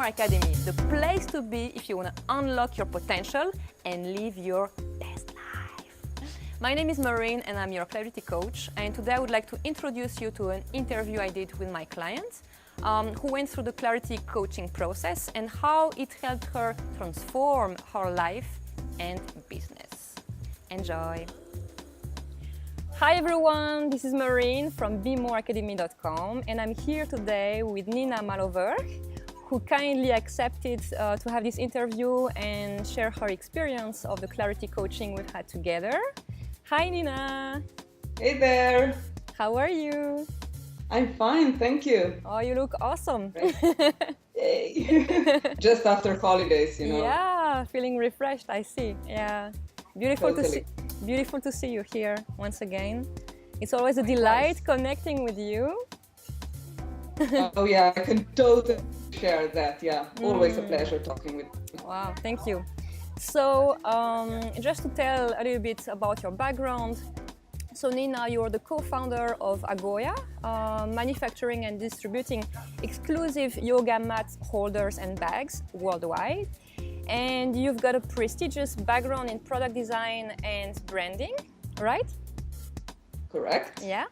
BeMore Academy, the place to be if you want to unlock your potential and live your best life. My name is Maureen and I'm your clarity coach, and today I would like to introduce you to an interview I did with my client who went through the clarity coaching process and how it helped her transform her life and business. Enjoy! Hi everyone, this is Maureen from BeMoreAcademy.com, and I'm here today with Nina Maloverk, who kindly accepted to have this interview and share her experience of the clarity coaching we've had together. Hi Nina! Hey there! How are you? I'm fine, thank you. Oh, you look awesome! Yay! Just after holidays, you know. Yeah, feeling refreshed, I see. Yeah, beautiful Totally. Beautiful to see you here once again. It's always a delight connecting with you. Oh yeah, I can totally share that. Yeah, always a pleasure talking with you. Wow, thank you. So, just to tell a little bit about your background. So Nina, you're the co-founder of Agoya, manufacturing and distributing exclusive yoga mat holders and bags worldwide. And you've got a prestigious background in product design and branding, right? Correct. Yeah.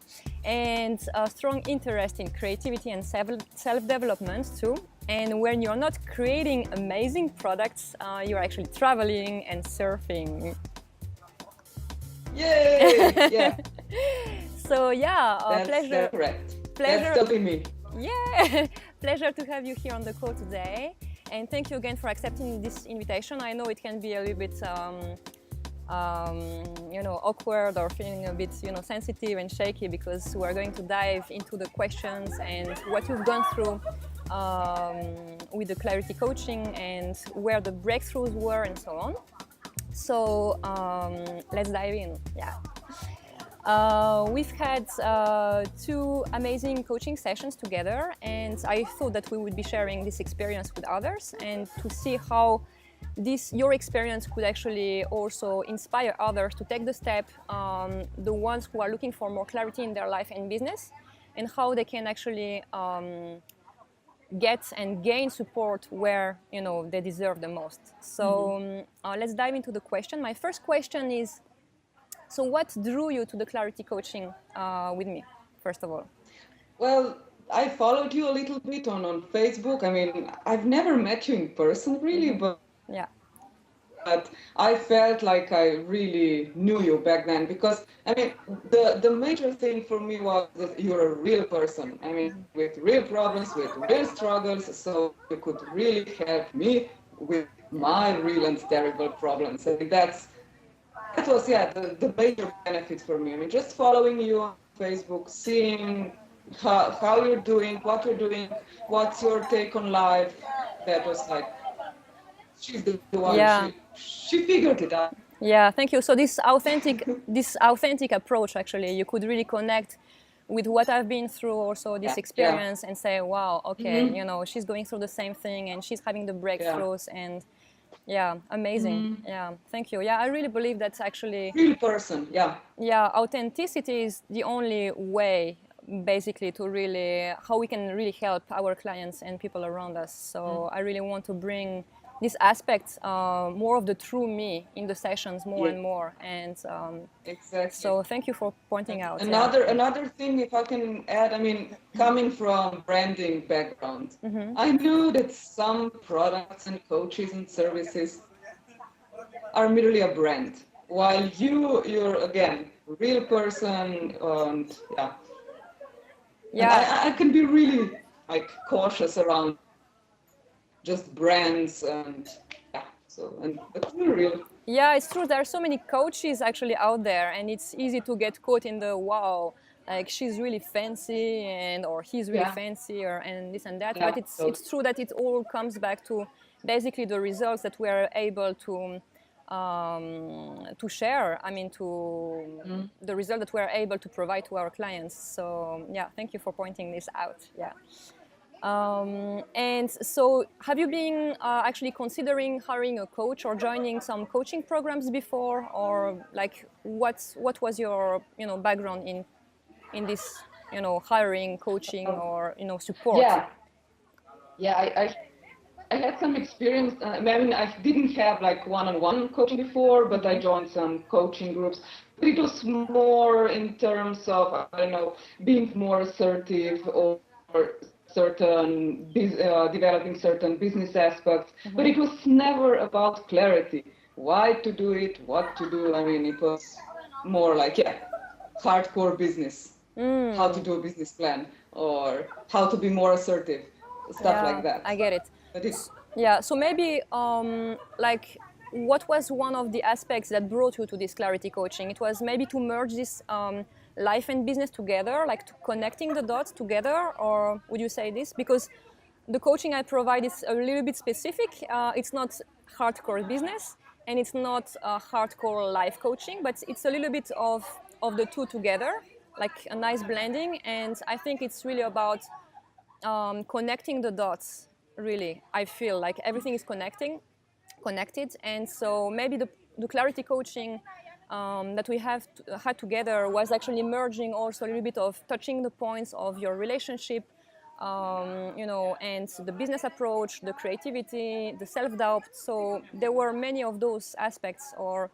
And a strong interest in creativity and self-development too. And when you're not creating amazing products, you're actually traveling and surfing. Yay! Yeah. So yeah, That's correct. That's totally me. Yeah, pleasure to have you here on the call today. And thank you again for accepting this invitation. I know it can be a little bit, awkward or feeling a bit, sensitive and shaky, because we're going to dive into the questions and what you've gone through with the clarity coaching and where the breakthroughs were and so on. So let's dive in. Yeah. We've had two amazing coaching sessions together, and I thought that we would be sharing this experience with others and to see how your experience could actually also inspire others to take the step, the ones who are looking for more clarity in their life and business, and how they can actually get and gain support where they deserve the most. So let's dive into the question. My first question is, so what drew you to the clarity coaching with me, first of all? Well, I followed you a little bit on Facebook. I mean, I've never met you in person really, but I felt like I really knew you back then, because I mean, the major thing for me was that you're a real person. I mean, with real problems, with real struggles, so you could really help me with my real and terrible problems. I mean, that was, the major benefit for me. I mean, just following you on Facebook, seeing how you're doing, what you're doing, what's your take on life. That was like, she's the one. Yeah. She figured it out. Yeah, thank you. So this authentic approach, actually, you could really connect with what I've been through, also this experience, and say, wow, okay, she's going through the same thing and she's having the breakthroughs, and yeah, amazing. Yeah, thank you. Yeah, I really believe that's actually real person. Yeah. Yeah, authenticity is the only way, basically, to really how we can really help our clients and people around us. So I really want to bring this aspect, more of the true me in the sessions more and more. And exactly. So thank you for pointing out. Another thing, if I can add, I mean, coming from branding background, I know that some products and coaches and services are merely a brand, while you're again a real person, and And I can be really like cautious around just brands and that's real. Yeah, it's true. There are so many coaches actually out there, and it's easy to get caught in the wow, like she's really fancy or he's really fancy and this and that. But it's true that it all comes back to basically the results that we are able to share. I mean, the result that we are able to provide to our clients. So yeah, thank you for pointing this out. Yeah. And so have you been actually considering hiring a coach or joining some coaching programs before, or like what was your background in this hiring, coaching, or support? I I had some experience. I mean, I didn't have like one-on-one coaching before, but I joined some coaching groups. But it was more in terms of, I don't know, being more assertive or developing certain business aspects. But it was never about clarity. Why to do it, what to do. I mean, it was more like, yeah, hardcore business. How to do a business plan or how to be more assertive, stuff like that. I get it. But it, Yeah, so maybe like what was one of the aspects that brought you to this clarity coaching? It was maybe to merge this life and business together, like to connecting the dots together, or would you say this? Because the coaching I provide is a little bit specific. It's not hardcore business and it's not hardcore life coaching, but it's a little bit of the two together, like a nice blending. And I think it's really about connecting the dots. Really, I feel like everything is connected, and so maybe the clarity coaching that we had together was actually merging also a little bit of touching the points of your relationship, and the business approach, the creativity, the self-doubt. So there were many of those aspects. Or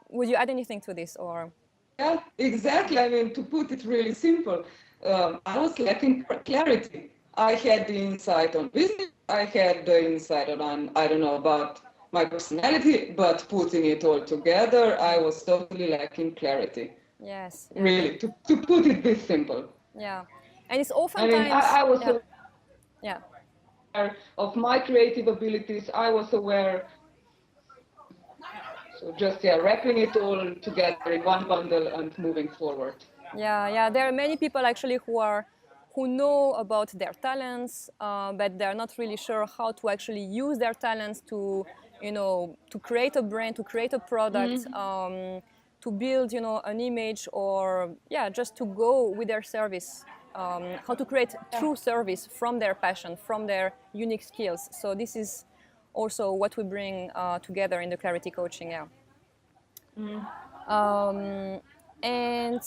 would you add anything to this? Or yeah, exactly. I mean, to put it really simple, I was lacking clarity. I had the insight on business. I had the insight on, I don't know, about my personality, but putting it all together, I was totally lacking clarity. yes, Really, to put it this simple. yeah, and it's I mean, oftentimes I was yeah. aware of my creative abilities. I was aware. So just, yeah, wrapping it all together in one bundle and moving forward. Yeah. There are many people actually who know about their talents, but they're not really sure how to actually use their talents to, to create a brand, to create a product, to build, an image, or just to go with their service. How to create true service from their passion, from their unique skills. So this is also what we bring together in the clarity coaching. Yeah. And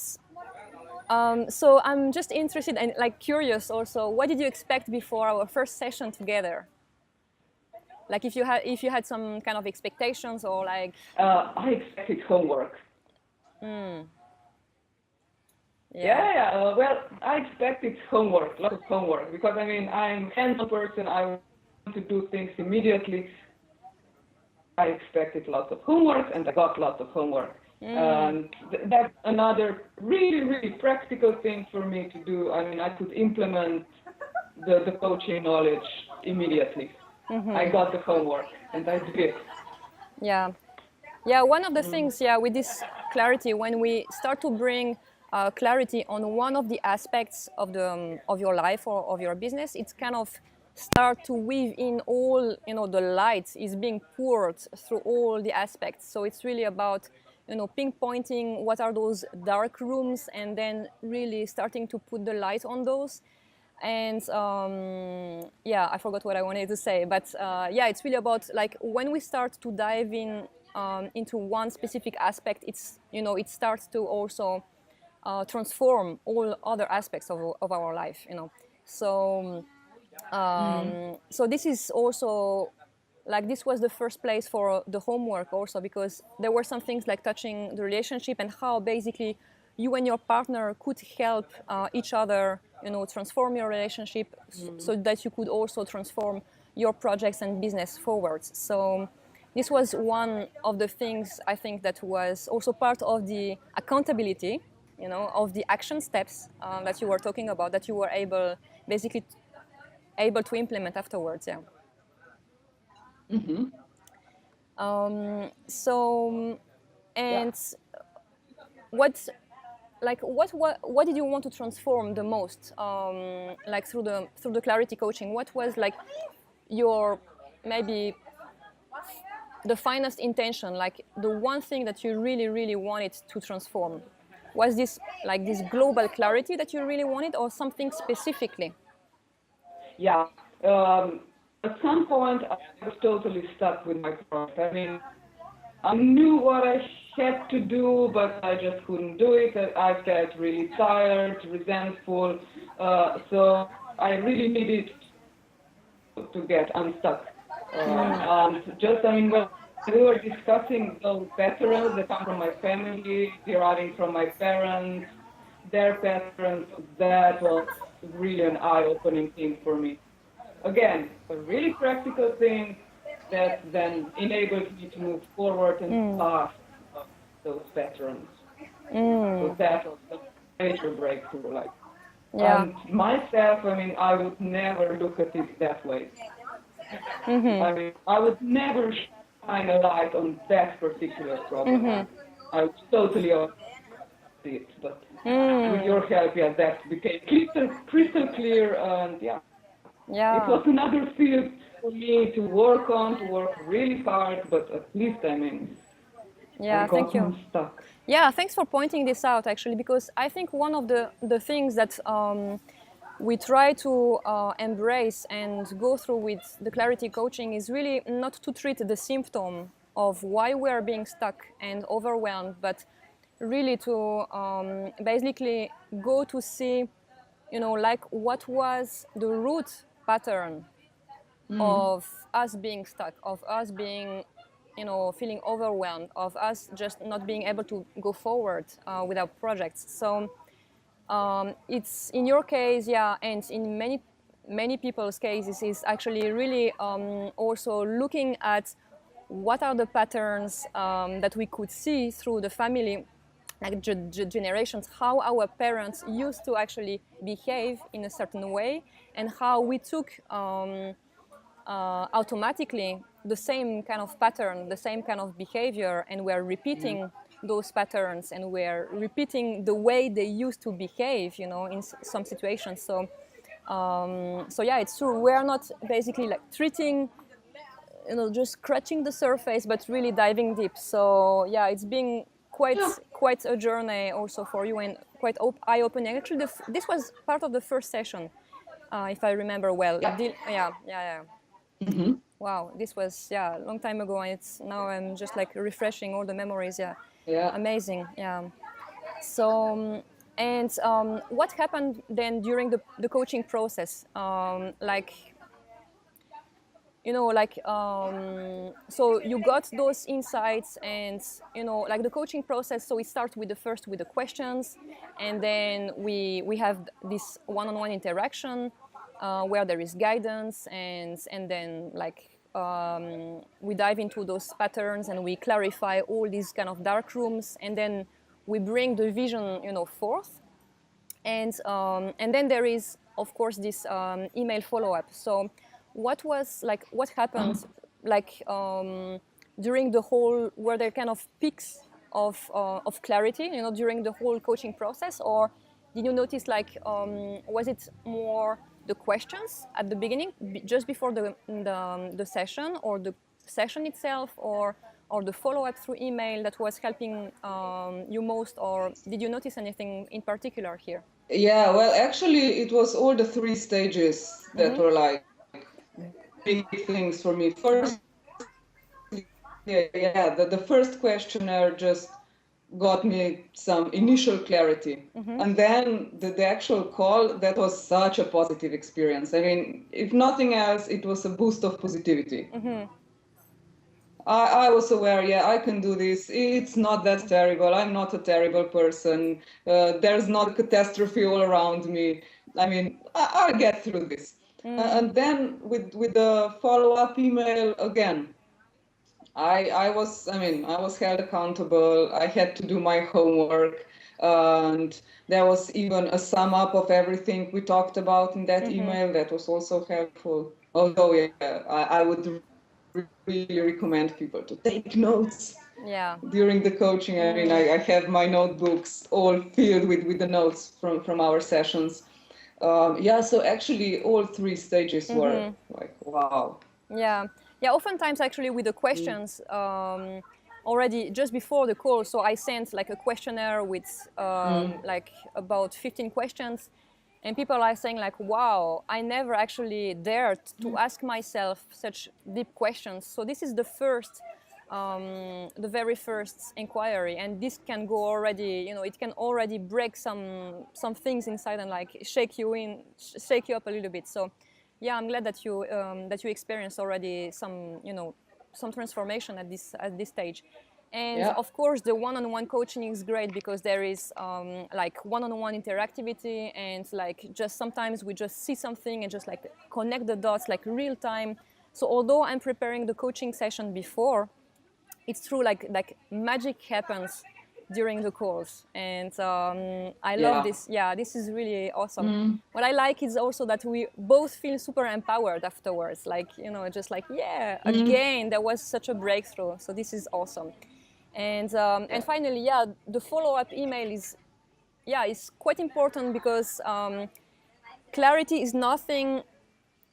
so I'm just interested and like curious also, what did you expect before our first session together? Like if you had some kind of expectations or like I expected homework. Well, I expected homework, lots of homework, because I mean, I'm a hands-on person. I want to do things immediately. I expected lots of homework, and I got lots of homework. And that's another really, really practical thing for me to do. I mean, I could implement the coaching knowledge immediately. I got the homework, and I did it. Yeah, one of the things, with this clarity, when we start to bring clarity on one of the aspects of of your life or of your business, it's kind of start to weave in all, the light is being poured through all the aspects. So it's really about, pinpointing what are those dark rooms and then really starting to put the light on those. And I forgot what I wanted to say, but it's really about like when we start to dive in into one specific aspect, it's, it starts to also transform all other aspects of our life, So, so this is also like this was the first place for the homework also, because there were some things like touching the relationship and how basically you and your partner could help each other, transform your relationship so that you could also transform your projects and business forwards. So this was one of the things I think that was also part of the accountability, of the action steps that you were talking about, that you were able to implement afterwards. Yeah. So, and what did you want to transform the most, like through the clarity coaching? What was like your maybe the finest intention, like the one thing that you really, really wanted to transform? Was this like this global clarity that you really wanted, or something specifically? Yeah. At some point, I was totally stuck with my project. I mean, I knew what I had to do, but I just couldn't do it. I felt really tired, resentful. So I really needed to get unstuck. And just, I mean, when we were discussing those patterns that come from my family, deriving from my parents, their patterns, that was really an eye-opening thing for me. Again, a really practical thing that then enables me to move forward and past those patterns. So that was a major breakthrough. Like, Yeah. and myself, I mean, I would never look at it that way. I mean, I would never shine a light on that particular problem. I would totally see it, but with your help, yeah, that became crystal clear, and yeah, it was another field for me to work on, to work really hard, but at least, I mean, I Thank got you. unstuck. Yeah, thanks for pointing this out actually, because I think one of the things that we try to embrace and go through with the clarity coaching is really not to treat the symptom of why we are being stuck and overwhelmed, but really to basically go to see, like what was the root pattern of us being stuck, of us being, feeling overwhelmed, of us just not being able to go forward with our projects. So it's in your case, yeah, and in many people's cases, is actually really also looking at what are the patterns that we could see through the family, like generations, how our parents used to actually behave in a certain way, and how we took automatically the same kind of pattern, the same kind of behavior, and we're repeating those patterns, and we're repeating the way they used to behave, in some situations. So yeah, it's true. We're not basically like treating, just scratching the surface, but really diving deep. So yeah, it's been quite a journey also for you, and quite eye-opening. Actually, this was part of the first session, if I remember well. Yeah. Wow, this was a long time ago, and it's now I'm just like refreshing all the memories. Yeah. Amazing. Yeah. So and what happened then during the coaching process? So you got those insights, and like the coaching process. So it starts with the questions, and then we have this one-on-one interaction where there is guidance, and then like we dive into those patterns, and we clarify all these kind of dark rooms, and then we bring the vision forth, and then there is of course this email follow-up. So what happened like during the whole, were there kind of peaks of clarity during the whole coaching process, or did you notice like was it more the questions at the beginning, just before the session, or the session itself, or the follow-up through email that was helping you most, or did you notice anything in particular here? Yeah, well, actually, it was all the three stages that were like big things for me. First, the first questionnaire just got me some initial clarity. And then the actual call, that was such a positive experience. I mean, if nothing else, it was a boost of positivity. I was aware, I can do this. It's not that terrible. I'm not a terrible person. There's not a catastrophe all around me. I mean, I'll get through this. And then with the follow-up email, again, I was held accountable. I had to do my homework. And there was even a sum up of everything we talked about in that email that was also helpful. Although, I would really recommend people to take notes during the coaching. I mean, I have my notebooks all filled with the notes from our sessions. So actually all three stages were like, wow. Yeah, oftentimes actually with the questions already just before the call, so I sent like a questionnaire with like about 15 questions, and people are saying like, wow, I never actually dared to ask myself such deep questions. So this is the very first inquiry, and this can go already, it can already break some things inside and like shake you up a little bit. So yeah, I'm glad that you experienced already some, some transformation at this stage. And Yeah. of course, the one-on-one coaching is great because there is like one-on-one interactivity, and like just sometimes we just see something and just like connect the dots like real time. So although I'm preparing the coaching session before, it's true, like magic happens during the calls, and I love Yeah. this. Yeah, this is really awesome. Mm. What I like is also that we both feel super empowered afterwards, like, just like, yeah, Mm. again there was such a breakthrough, so this is awesome. And Yeah. finally, yeah, the follow-up email is, yeah, is quite important because clarity is nothing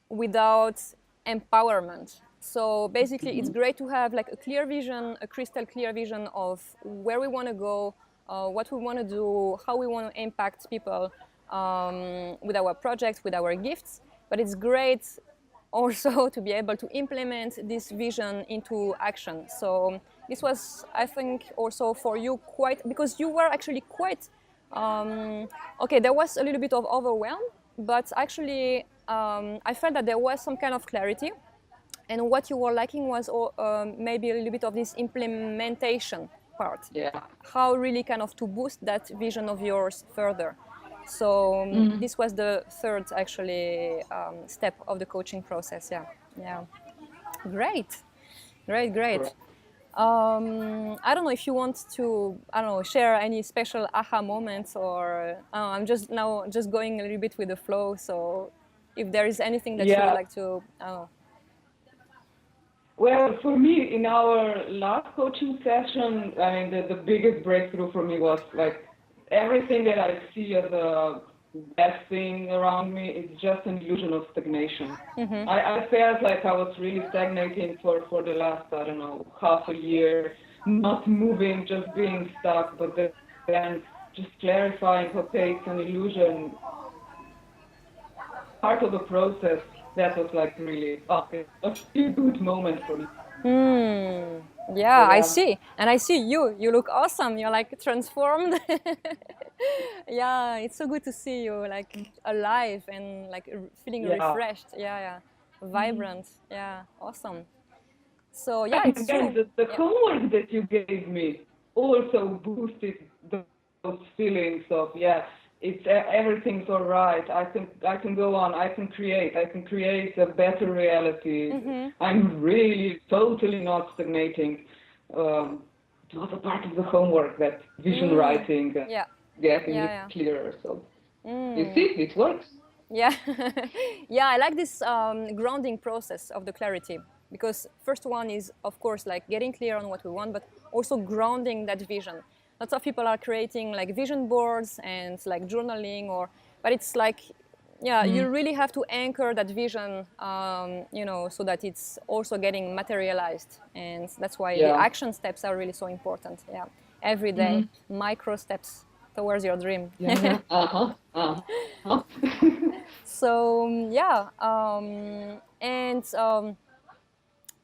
without empowerment. So basically, it's great to have like a clear vision, a crystal clear vision of where we want to go, what we want to do, how we want to impact people with our projects, with our gifts. But it's great also to be able to implement this vision into action. So this was, I think, also for you quite, because you were actually quite okay, there was a little bit of overwhelm, but actually I felt that there was some kind of clarity, and what you were lacking was maybe a little bit of this implementation part. Yeah. How really kind of to boost that vision of yours further. So this was the third actually step of the coaching process. Yeah, yeah, great, great, great. Correct. I don't know if you want to, I don't know, share any special aha moments, or I'm just now just going a little bit with the flow. So if there is anything that you would Yeah. like to, I don't know. Well, for me, in our last coaching session, I mean, the biggest breakthrough for me was like everything that I see as a bad thing around me is just an illusion of stagnation. I felt like I was really stagnating for the last, I don't know, half a year, not moving, just being stuck, but then just clarifying, okay, it's an illusion, part of the process. That was like really, okay, a feel good moment for me. So Yeah, I yeah. see. And I see you. You look awesome. You're like transformed. Yeah, it's so good to see you like alive and like feeling Yeah. refreshed. Yeah, yeah. Vibrant. Yeah, awesome. So yeah, And it's again, true. the Yeah. homework that you gave me also boosted those feelings of, yeah, it's everything's all right. I can go on. I can create a better reality. I'm really totally not stagnating. It was a part of the homework, that vision writing, Yeah. getting it Yeah, clearer. So you yeah. see, it works. Yeah, yeah, I like this grounding process of the clarity, because first one is of course like getting clear on what we want, but also grounding that vision. Lots of people are creating like vision boards and like journaling, but it's like, yeah, you really have to anchor that vision, so that it's also getting materialized, and that's why the Yeah. action steps are really so important. Yeah, every day, micro steps towards your dream. Yeah. Yeah. Uh-huh. Uh-huh. So yeah, and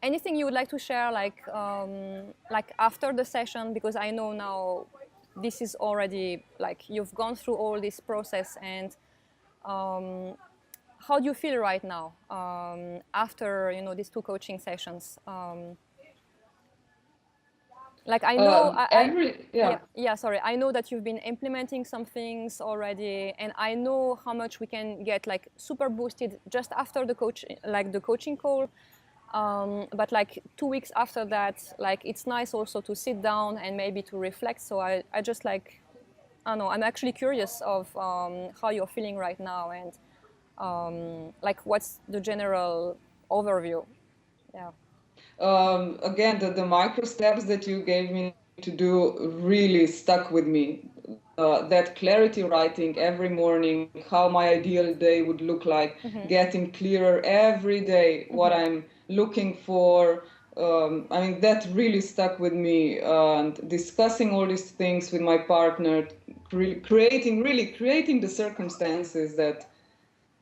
anything you would like to share, like after the session, because I know now this is already like you've gone through all this process, and how do you feel right now after these two coaching sessions? Like I know, Yeah. yeah, sorry, I know that you've been implementing some things already, and I know how much we can get like super boosted just after the coaching call. But like 2 weeks after that, like it's nice also to sit down and maybe to reflect. So I just like, I don't know, I'm actually curious of how you're feeling right now, and like what's the general overview. Yeah. Again, the micro steps that you gave me to do really stuck with me. That clarity writing every morning, how my ideal day would look like, getting clearer every day what I'm looking for. I mean, that really stuck with me. And discussing all these things with my partner, creating the circumstances that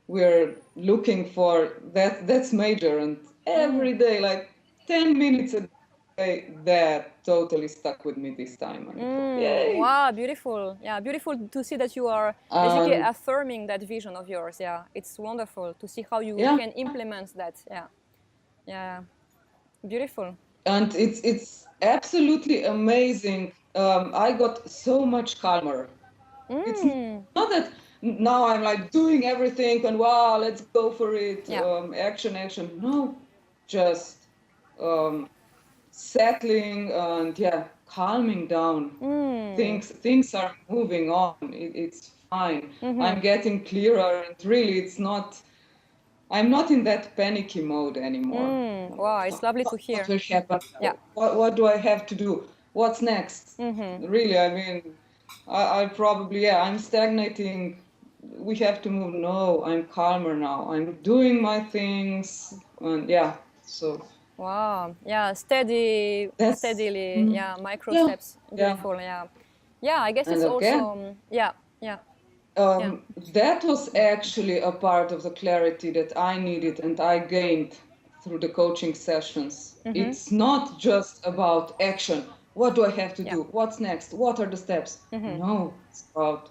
we're looking for, that's major. And every day, like 10 minutes a day, say that totally stuck with me this time. And yay! Wow, beautiful. Yeah, beautiful to see that you are basically affirming that vision of yours. Yeah, it's wonderful to see how you can implement that. Yeah, yeah, beautiful. And it's absolutely amazing. I got so much calmer. It's not that now I'm like doing everything and wow, let's go for it. Action, action. No, just settling and calming down. Things are moving on. It's fine. I'm getting clearer, and really, I'm not in that panicky mode anymore. Wow, it's lovely to hear. What will happen? Yeah. What do I have to do? What's next? Really, I mean, I probably, I'm stagnating. We have to move. No, I'm calmer now. I'm doing my things. And so. Wow, yeah, steadily, micro steps. Beautiful, yeah. I guess it's also, that was actually a part of the clarity that I needed and I gained through the coaching sessions. It's not just about action. What do I have to do? What's next? What are the steps? No, it's about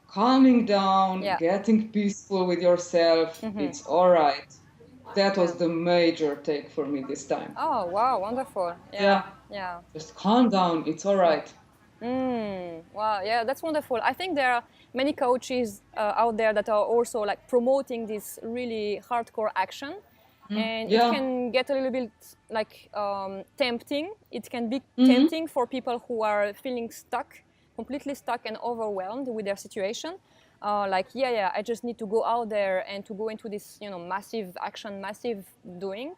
calming down, getting peaceful with yourself. It's all right. That was the major take for me this time. Oh, wow, wonderful. Yeah. Just calm down. It's all right. Wow, yeah, that's wonderful. I think there are many coaches out there that are also like promoting this really hardcore action. And it can get a little bit like tempting. It can be tempting for people who are feeling stuck, completely stuck and overwhelmed with their situation. I just need to go out there and to go into this, massive action, massive doing.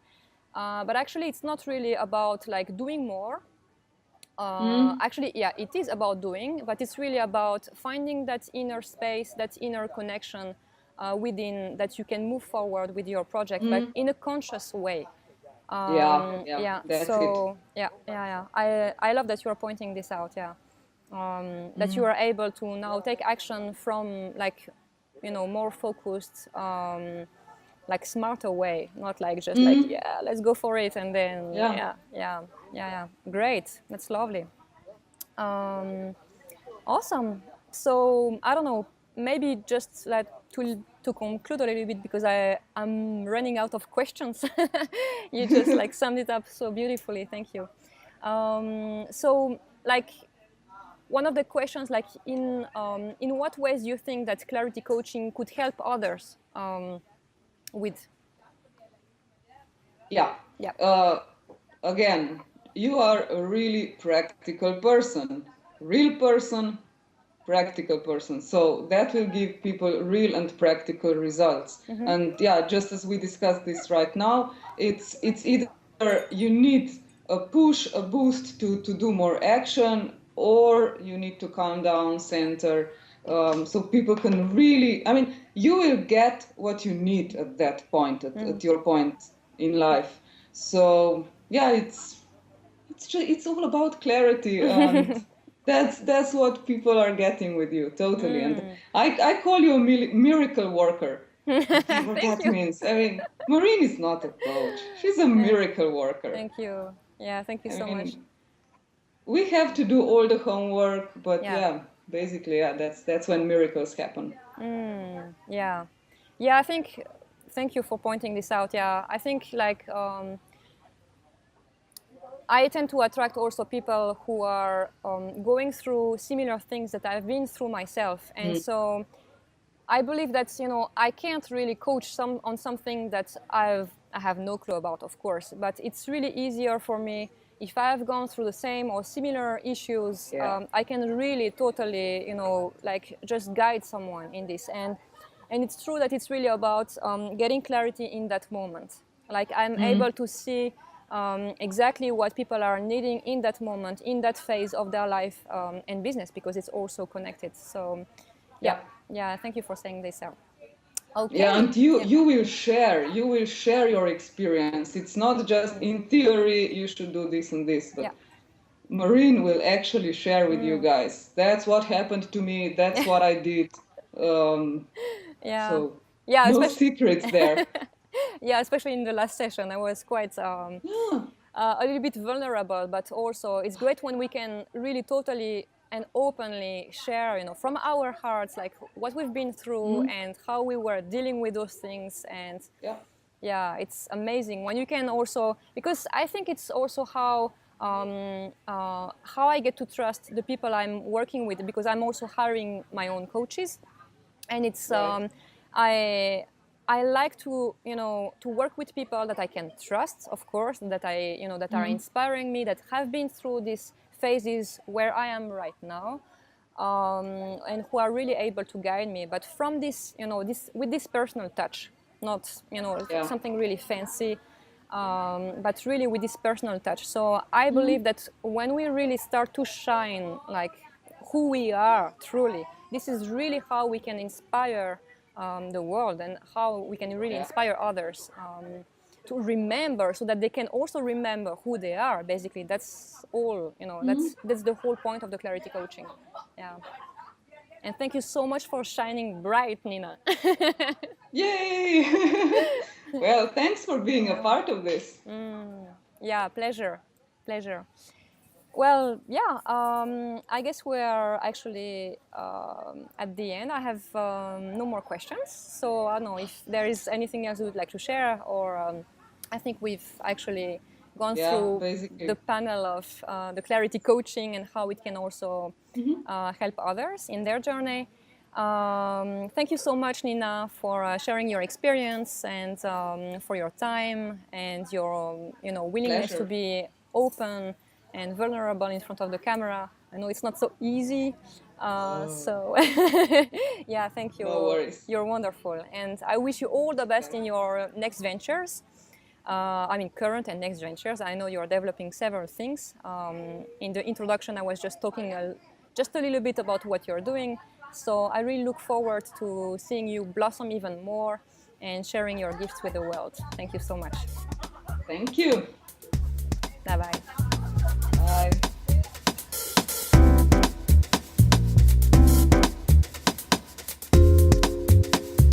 But actually, it's not really about like doing more. Actually, it is about doing, but it's really about finding that inner space, that inner connection within that you can move forward with your project, but in a conscious way. That's so it. I love that you are pointing this out. That you are able to now take action from like, more focused, like smarter way, not like just like let's go for it and then great, that's lovely. Awesome. So I don't know, maybe just like to conclude a little bit because I'm running out of questions. You just like summed it up so beautifully, thank you. So like one of the questions, like in what ways do you think that clarity coaching could help others with? Again, you are a really practical person, real person, practical person. So that will give people real and practical results. And just as we discussed this right now, it's either you need a push, a boost to do more action, or you need to calm down, center, so people can really, I mean, you will get what you need at that point, at your point in life. So it's all about clarity, and that's what people are getting with you, totally. And I call you a miracle worker. Whatever that means. I mean, Maureen is not a coach; she's a miracle worker. Thank you. Yeah, thank you so much. We have to do all the homework, but basically, that's when miracles happen. I think, thank you for pointing this out. I think like I tend to attract also people who are going through similar things that I've been through myself, and so I believe that I can't really coach on something that I have no clue about, of course, but it's really easier for me if I've gone through the same or similar issues. I can really totally like just guide someone in this, and it's true that it's really about getting clarity in that moment. Like I'm able to see exactly what people are needing in that moment, in that phase of their life and business, because it's also connected. So thank you for saying this out. Okay. And you will share your experience. It's not just in theory you should do this and this, but Maureen will actually share with you guys. That's what happened to me. That's what I did. So no secrets there. Especially in the last session, I was quite a little bit vulnerable, but also it's great when we can really totally and openly share, from our hearts, like what we've been through and how we were dealing with those things. And yeah, it's amazing when you can also, because I think it's also how I get to trust the people I'm working with, because I'm also hiring my own coaches, and it's I like to to work with people that I can trust, of course, that that are inspiring me, that have been through these phases where I am right now, and who are really able to guide me. But from this, this with this personal touch, not something really fancy, but really with this personal touch. So I believe that when we really start to shine like who we are truly, this is really how we can inspire the world, and how we can really inspire others to remember, so that they can also remember who they are. Basically, that's all. That's the whole point of the clarity coaching. Yeah. And thank you so much for shining bright, Nina. Yay! Well, thanks for being a part of this. Yeah, pleasure. Well, yeah, I guess we're actually at the end. I have no more questions. So I don't know if there is anything else you would like to share, or I think we've actually gone through the panel of the clarity coaching and how it can also help others in their journey. Thank you so much, Nina, for sharing your experience, and for your time and your willingness to be open and vulnerable in front of the camera. I know it's not so easy. So yeah, thank you. No worries. You're wonderful. And I wish you all the best in your next ventures. Current and next ventures. I know you're developing several things. In the introduction, I was just talking just a little bit about what you're doing. So I really look forward to seeing you blossom even more and sharing your gifts with the world. Thank you so much. Thank you.